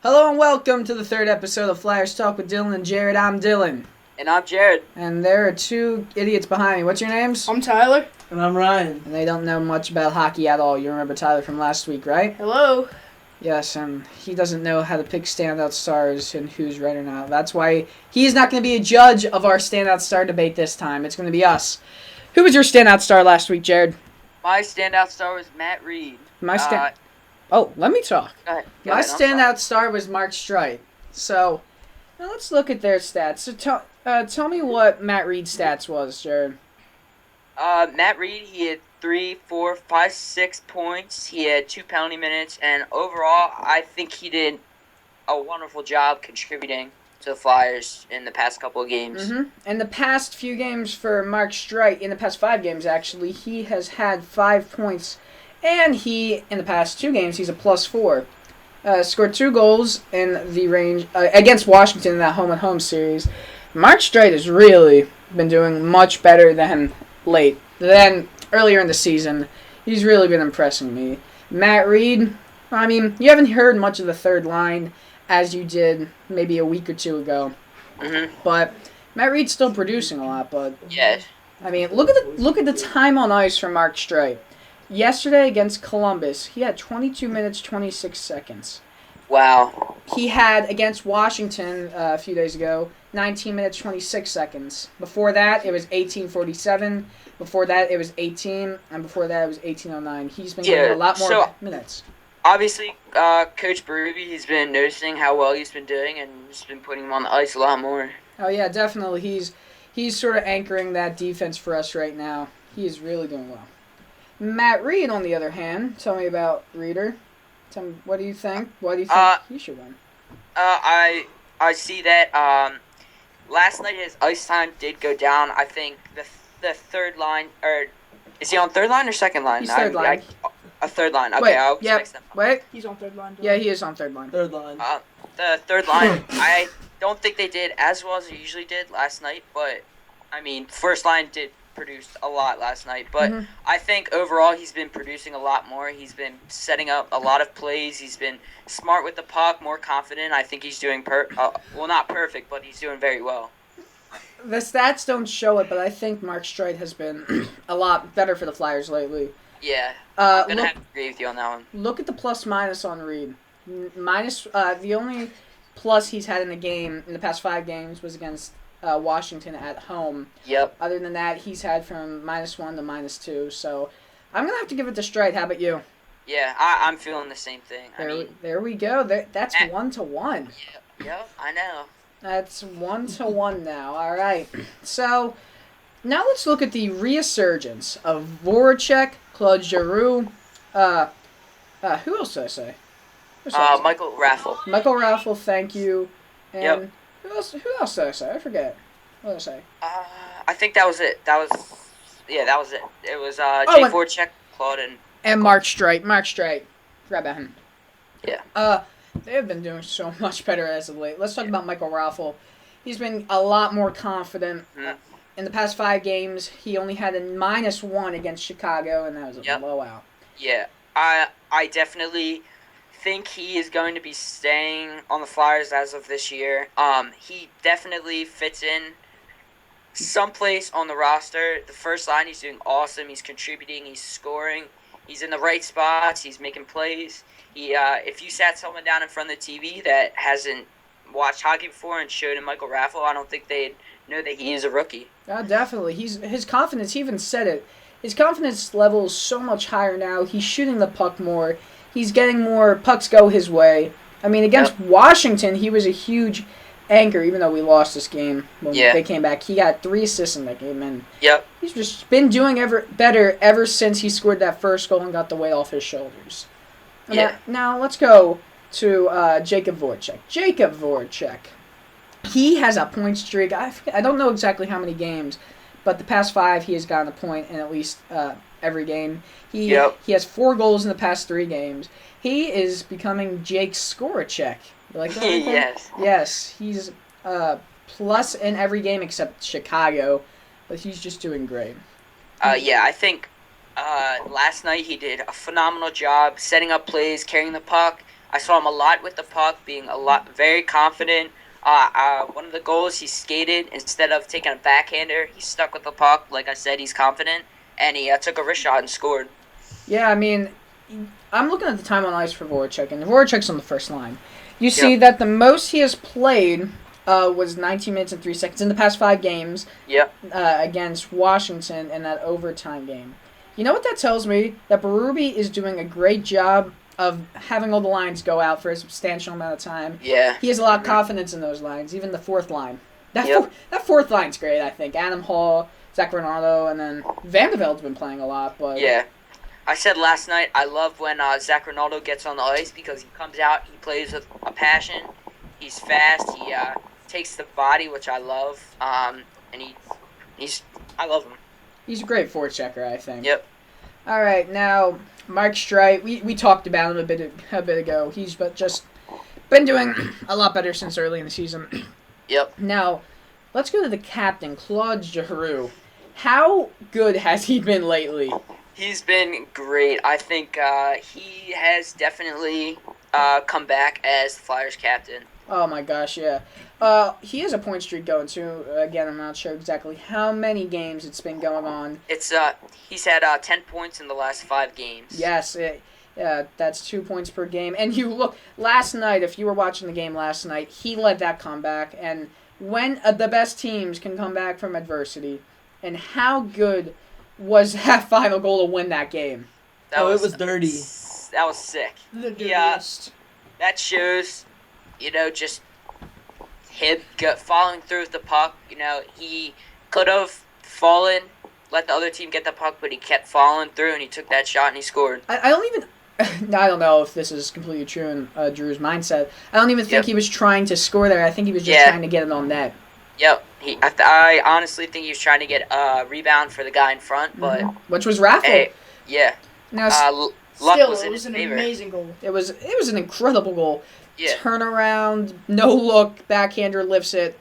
Hello and welcome to the third episode of Flyers Talk with Dylan and Jared. I'm Dylan. And I'm Jared. And there are two idiots behind me. What's your names? I'm Tyler. And I'm Ryan. And they don't know much about hockey at all. You remember Tyler from last week, right? Hello. Yes, and he doesn't know how to pick standout stars and who's right or not. That's why he's not going to be a judge of our standout star debate this time. It's going to be us. Who was your standout star last week, Jared? My standout star was Matt Reed. Oh, let me talk. Go ahead. My standout star was Mark Streit. So, now let's look at their stats. So, tell me what Matt Reed's stats was, Jared. Matt Reed, he had 3, 4, 5, 6 points. He had 2 penalty minutes, and overall, I think he did a wonderful job contributing to the Flyers in the past couple of games. Mm-hmm. In the past few games for Mark Streit, in the past 5 games actually, he has had 5 points. And in the past 2 games, he's a +4. Scored 2 goals in the range against Washington in that home-and-home series. Mark Streit has really been doing much better than earlier in the season. He's really been impressing me. Matt Reed, I mean, you haven't heard much of the third line as you did maybe a week or 2 ago. Mm-hmm. But Matt Reed's still producing a lot. But yes, I mean, look at the time on ice for Mark Streit. Yesterday against Columbus, he had 22 minutes, 26 seconds. Wow. He had, against Washington a few days ago, 19 minutes, 26 seconds. Before that, it was 18:47. Before that, it was 18. And before that, it was 18:09. He's been getting a lot more minutes. Obviously, Coach Berube, he's been noticing how well he's been doing, and he's been putting him on the ice a lot more. Oh, yeah, definitely. He's sort of anchoring that defense for us right now. He is really doing well. Matt Reed, on the other hand, tell me about Reeder. Tell me, what do you think? Why do you think he should win? I see that last night his ice time did go down. I think the third line, or is he on third line or second line? He's third line. A third line. Okay, Wait, I'll yep. mix them up. Wait. He's on third line. Yeah, he is on third line. Third line. The third line, I don't think they did as well as they usually did last night, but I mean, first line did produce a lot last night, but I think overall he's been producing a lot more. He's been setting up a lot of plays. He's been smart with the puck, more confident. I think he's doing not perfect, but he's doing very well. The stats don't show it, but I think Mark Streit has been a lot better for the Flyers lately. Yeah, I'm gonna have to agree with you on that one. Look at the plus-minus on Reed. The only plus he's had in the game in the past 5 games was against Washington at home. Yep. Other than that, he's had from -1 to -2. So I'm gonna have to give it to Streit. How about you? Yeah, I'm feeling the same thing. There we go. That's 1-1. Yep, I know. That's 1-1 now. All right. So now let's look at the resurgence of Voracek, Claude Giroux. Who else did I say? Michael Raffle. Michael Raffle, thank you. And Yep. Who else did I say? I forget. What did I say? I think that was it. That was it. It was and- Voracek, Claude, And Mark Streit. Mark Streit. Forgot about him. Yeah. They have been doing so much better as of late. Let's talk about Michael Raffle. He's been a lot more confident. In the past 5 games, he only had a -1 against Chicago, and that was a blowout. Yeah, I definitely think he is going to be staying on the Flyers as of this year. He definitely fits in someplace on the roster. The first line, he's doing awesome. He's contributing. He's scoring. He's in the right spots. He's making plays. If you sat someone down in front of the TV that hasn't watched hockey before and showed him Michael Raffle, I don't think they'd know that he is a rookie. Definitely. His confidence, he even said it. His confidence level is so much higher now. He's shooting the puck more. He's getting more pucks go his way. I mean, against Washington, he was a huge anchor, even though we lost this game when they came back. He got 3 assists in that game, and he's just been doing better ever since he scored that first goal and got the weight off his shoulders. Now let's go to Jacob Voracek. Jacob Voracek. He has a point streak. I don't know exactly how many games, but the past 5 he has gotten a point in at least every game. He has 4 goals in the past 3 games. He is becoming Jake Skoracek. You like that? Yes. Yes, he's plus in every game except Chicago, but he's just doing great. I think last night he did a phenomenal job setting up plays, carrying the puck. I saw him a lot with the puck, being very confident. One of the goals, he skated instead of taking a backhander. He stuck with the puck. Like I said, he's confident, and he took a wrist shot and scored. Yeah, I mean, I'm looking at the time on ice for Voracek, and Voracek's on the first line. You see that the most he has played was 19 minutes and 3 seconds in the past 5 games. Yep. Against Washington in that overtime game. You know what that tells me? That Berube is doing a great job of having all the lines go out for a substantial amount of time. Yeah. He has a lot of confidence in those lines, even the fourth line. That fourth line's great, I think. Adam Hall, Zach Ronaldo, and then Vandervelde's been playing a lot. But yeah. I said last night, I love when Zach Ronaldo gets on the ice because he comes out, he plays with a passion, he's fast, he takes the body, which I love, and I love him. He's a great forechecker, I think. Yep. All right, now Mark Streit. We talked about him a bit ago. He's just been doing a lot better since early in the season. Yep. Now, let's go to the captain, Claude Giroux. How good has he been lately? He's been great. I think he has definitely come back as the Flyers captain. Oh my gosh, yeah. He has a point streak going too. Again, I'm not sure exactly how many games it's been going on. It's he's had 10 points in the last 5 games. Yes, that's 2 points per game. And you look last night. If you were watching the game last night, he led that comeback. And when the best teams can come back from adversity, and how good was that final goal to win that game? It was dirty. That was sick. The dirtiest. That shows, just him following through with the puck. He could have fallen, let the other team get the puck, but he kept following through, and he took that shot, and he scored. I don't know if this is completely true in Drew's mindset. I don't even think he was trying to score there. I think he was just trying to get it on net. Yep. I honestly think he was trying to get a rebound for the guy in front, but which was Raffle. Hey, yeah. Now, luck was it in was his an favor. amazing goal. It was an incredible goal. Yeah. Turnaround, no look, backhander lifts it.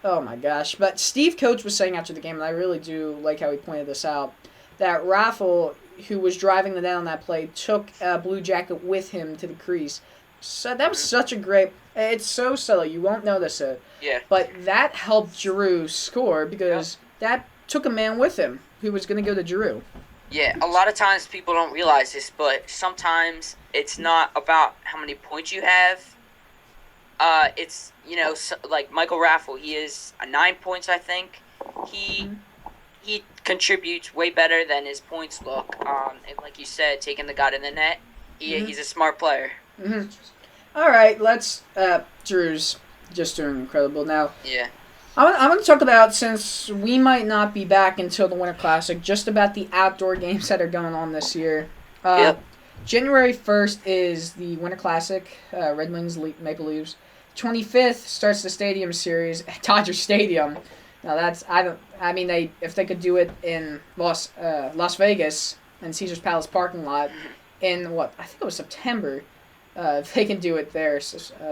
Oh my gosh! But Steve Coates was saying after the game, and I really do like how he pointed this out, that Raffle, who was driving the net on that play, took a Blue Jacket with him to the crease. So that was such a great. It's so subtle, you won't notice it. Yeah. But that helped Giroux score because that took a man with him who was going to go to Giroux. Yeah, a lot of times people don't realize this, but sometimes it's not about how many points you have. It's, like Michael Raffle, he is 9 points, I think. He contributes way better than his points look. And like you said, taking the guy in the net, he's a smart player. Mm-hmm. All right, let's. Drew's just doing incredible now. Yeah. I'm going to talk about, since we might not be back until the Winter Classic, just about the outdoor games that are going on this year. January 1st is the Winter Classic, Red Wings Maple Leafs. 25th starts the Stadium Series at Dodger Stadium. Now if they could do it in Las Vegas and Caesars Palace parking lot in I think it was September. If they can do it there,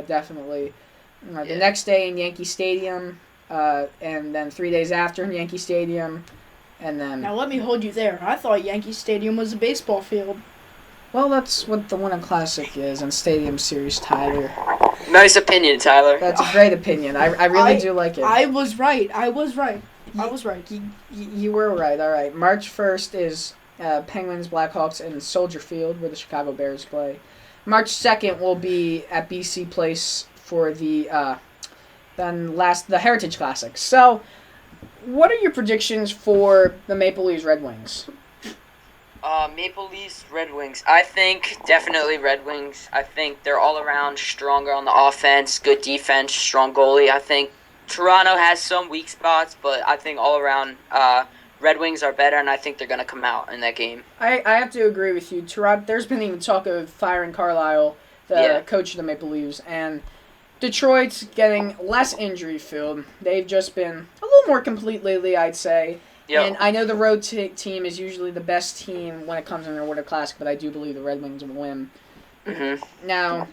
definitely. The next day in Yankee Stadium, and then 3 days after in Yankee Stadium, and then. Now let me hold you there. I thought Yankee Stadium was a baseball field. Well, that's what the Winter Classic is, and Stadium Series, Tyler. Nice opinion, Tyler. That's a great opinion. I really do like it. I was right. You were right. All right. March 1st is Penguins, Blackhawks, and Soldier Field, where the Chicago Bears play. March 2nd will be at BC Place for the Heritage Classic. So, what are your predictions for the Maple Leafs Red Wings? Maple Leafs, Red Wings. I think definitely Red Wings. I think they're all around stronger on the offense, good defense, strong goalie. I think Toronto has some weak spots, but I think all around Red Wings are better, and I think they're going to come out in that game. I have to agree with you. Toronto. There's been even talk of firing Carlisle, the coach of the Maple Leafs, and Detroit's getting less injury-filled. They've just been a little more complete lately, I'd say. Yep. And I know the road team is usually the best team when it comes in the Winter Classic, but I do believe the Red Wings will win. Mm-hmm. Now,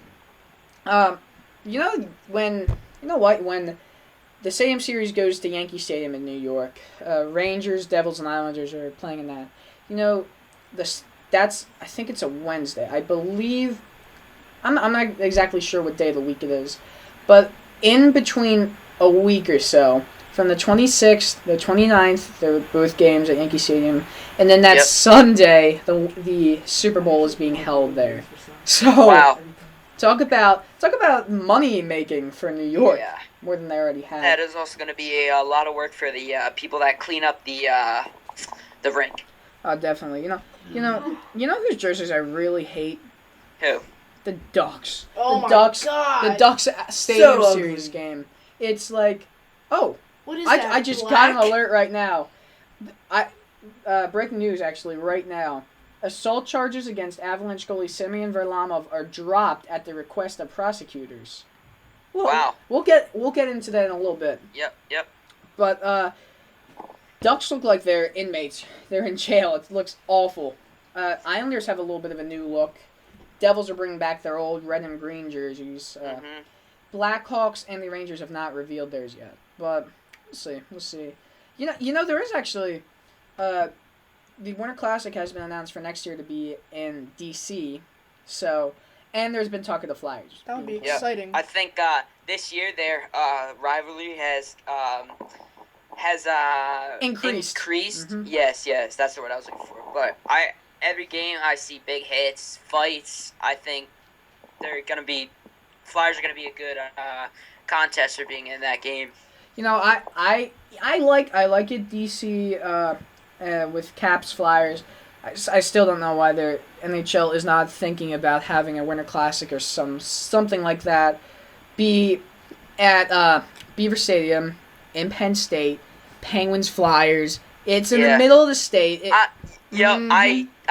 when the Stadium Series goes to Yankee Stadium in New York, Rangers, Devils, and Islanders are playing in that. I think it's a Wednesday. I believe I'm not exactly sure what day of the week it is, but in between a week or so, from the 26th, the 29th, they're both games at Yankee Stadium, and then that Sunday, the Super Bowl is being held there. So Wow. talk about money making for New York Yeah. more than they already have. That is also going to be a lot of work for the people that clean up the rink. Definitely. You know whose jerseys I really hate? Who? The Ducks. Oh the my Ducks, God. The Ducks Stadium So Series ugly. game. It's like, oh, What is that? I just black? got an alert right now. Breaking news actually right now. Assault charges against Avalanche goalie Semyon Varlamov are dropped at the request of prosecutors. Well, Wow. We'll get into that in a little bit. Yep. But Ducks look like they're inmates. They're in jail. It looks awful. Islanders have a little bit of a new look. Devils are bringing back their old red and green jerseys. Blackhawks and the Rangers have not revealed theirs yet, but we'll see. You know, there is actually, the Winter Classic has been announced for next year to be in DC, so, and there's been talk of the Flyers. That would be Yep. exciting. I think this year their rivalry has Increased. Mm-hmm. Yes, that's the word I was looking for. But every game I see big hits, fights. I think Flyers are gonna be a good contest for being in that game. You know, I like it DC with Caps Flyers. I still don't know why their NHL is not thinking about having a Winter Classic or something like that be at Beaver Stadium in Penn State. Penguins Flyers. It's in the middle of the state. I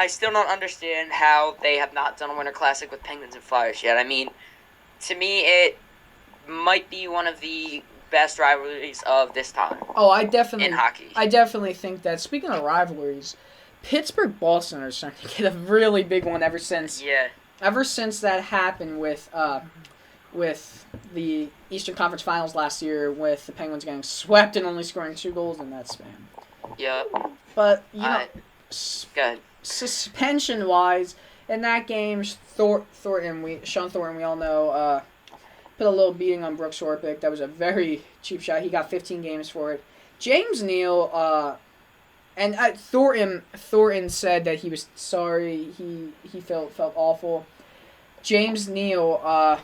still don't understand how they have not done a Winter Classic with Penguins and Flyers yet. I mean, to me, it might be one of the best rivalries of this time. Oh, I definitely in hockey. I definitely think that. Speaking of rivalries, Pittsburgh Boston are starting to get a really big one ever since that happened with the Eastern Conference Finals last year, with the Penguins getting swept and only scoring 2 goals in that span. Yep. But you know, good. suspension wise, in that game, Sean Thornton, we all know, put a little beating on Brooks Orpik. That was a very cheap shot. He got 15 games for it. James Neal, and Thornton said that he was sorry. He felt awful. James Neal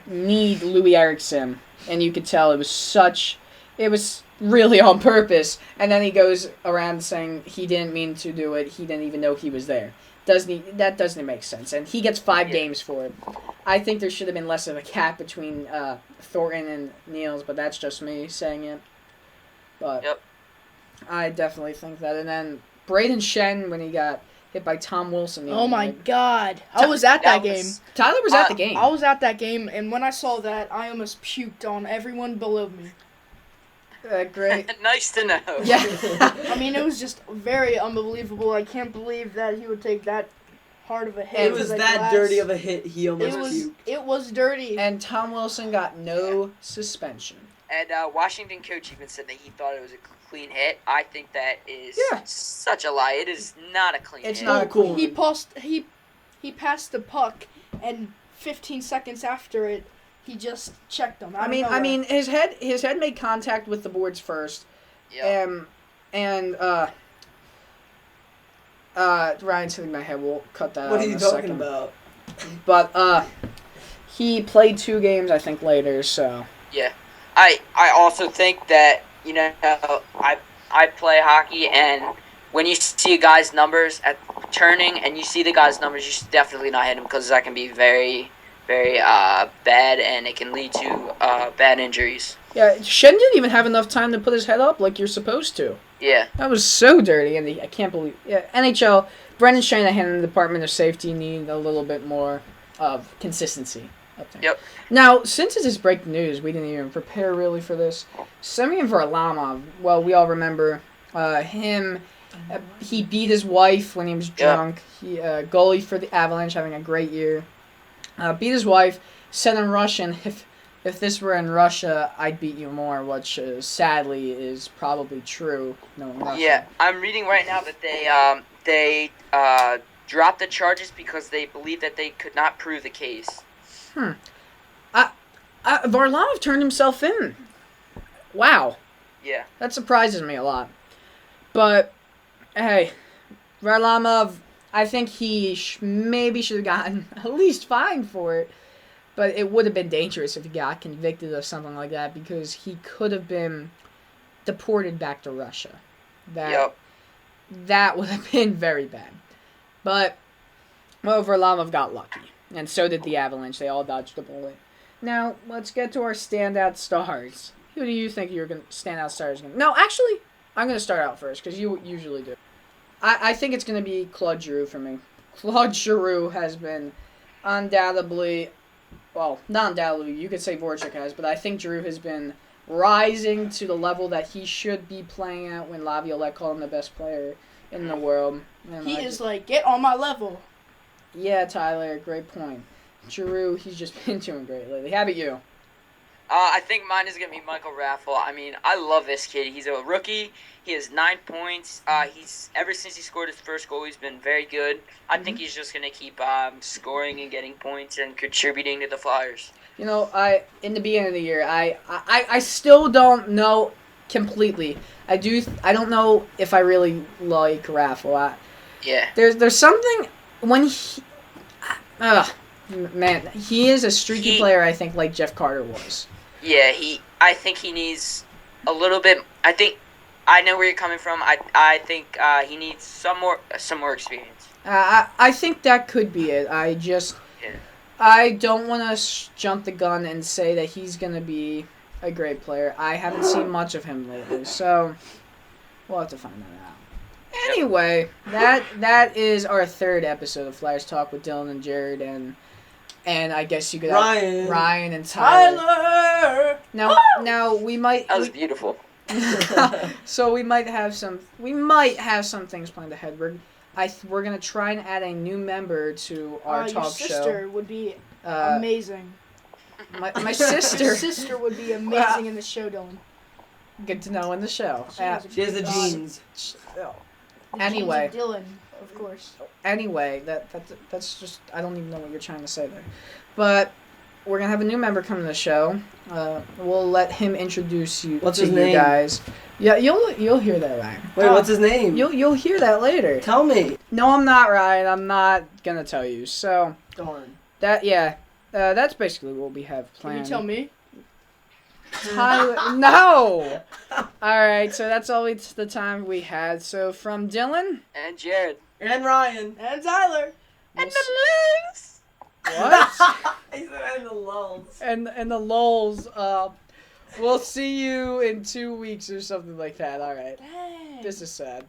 need Louis Eriksson, and you could tell it was really on purpose. And then he goes around saying he didn't mean to do it. He didn't even know he was there. That doesn't make sense. And he gets 5 games for it. I think there should have been less of a gap between Thornton and Niels, but that's just me saying it. But I definitely think that. And then Braden Shen, when he got hit by Tom Wilson. Oh my God! I was at that game. Tyler was at the game. I was at that game, and when I saw that, I almost puked on everyone below me. Great. Nice to know. Yeah. I mean, it was just very unbelievable. I can't believe that he would take that hard of a hit. It was that dirty of a hit. He almost puked. It was dirty. And Tom Wilson got no suspension. And Washington coach even said that he thought it was a clean hit. I think that is such a lie. It is not a clean hit. It's not a cool. He passed the puck, and 15 seconds after it, he just checked him. I mean, his head made contact with the boards first. Yeah. Ryan's hitting my head. We'll cut that out. What are you talking about? But he played 2 games, I think, later. So yeah, I also think that I play hockey, and when you see a guy's numbers at turning and you see the guy's numbers, you should definitely not hit him, because that can be very, very bad, and it can lead to bad injuries. Yeah, Shen didn't even have enough time to put his head up like you're supposed to. Yeah. That was so dirty, and I can't believe... Yeah, NHL, Brendan Shanahan and the Department of Safety need a little bit more of consistency up there. Yep. Now, since it is breaking news, we didn't even prepare really for this. Semyon Varlamov, well, we all remember him. He beat his wife when he was drunk. He goalie for the Avalanche, having a great year. Beat his wife, said in Russian, if this were in Russia, I'd beat you more, which sadly is probably true. No, Yeah, I'm reading right now that dropped the charges because they believed that they could not prove the case. Varlamov turned himself in. Wow. Yeah. That surprises me a lot. But, hey, Varlamov, I think he maybe should have gotten at least fined for it. But it would have been dangerous if he got convicted of something like that because he could have been deported back to Russia. That would have been very bad. But, well, Varlamov got lucky. And so did the Avalanche. They all dodged the bullet. Now, let's get to our standout stars. Who do you think your standout stars are going to... No, actually, I'm going to start out first, because you usually do. I think it's going to be Claude Giroux for me. Claude Giroux has been undoubtedly... Well, not undoubtedly, you could say Voracek has, but I think Giroux has been rising to the level that he should be playing at when Laviolette called him the best player in the world. And he is like, get on my level. Yeah, Tyler, great point. Giroux, he's just been doing great lately. How about you? I think mine is going to be Michael Raffle. I mean, I love this kid. He's a rookie. He has 9 points. He's ever since he scored his first goal, he's been very good. I think he's just going to keep scoring and getting points and contributing to the Flyers. You know, in the beginning of the year, I still don't know completely. I don't know if I really like Raffle. Yeah. There's something when he... man, he is a streaky player, I think, like Jeff Carter was. Yeah, I think he needs a little bit. I know where you're coming from. I think he needs some more experience. I think that could be it. I don't want to jump the gun and say that he's gonna be a great player. I haven't seen much of him lately, so we'll have to find that out. Anyway, that is our third episode of Flyers Talk with Dylan and Jared and I guess you could have Ryan and Tyler. Now we might. That was beautiful. So we might have some things planned ahead. We're gonna try and add a new member to our talk show. Your sister would be amazing. My sister. Your sister would be amazing in the show, Dylan. Good to know in the show. She has the genes. Anyway, Dylan, of course. Anyway, that's just I don't even know what you're trying to say there, but we're gonna have a new member come to the show. We'll let him introduce you What's to his you name? guys. Yeah, you'll hear that, Ryan. Wait, what's his name? You'll hear that later. Tell me. No, I'm not, Ryan. I'm not gonna tell you. So Darn. that's basically what we have planned. Can you tell me? Tyler, no. All right, so that's all the time we had. So from Dylan And Jared. And Ryan. And Tyler. And the Lulz. What? He said and the lulls. and the lulz. We'll see you in 2 weeks or something like that. All right. Dang. This is sad.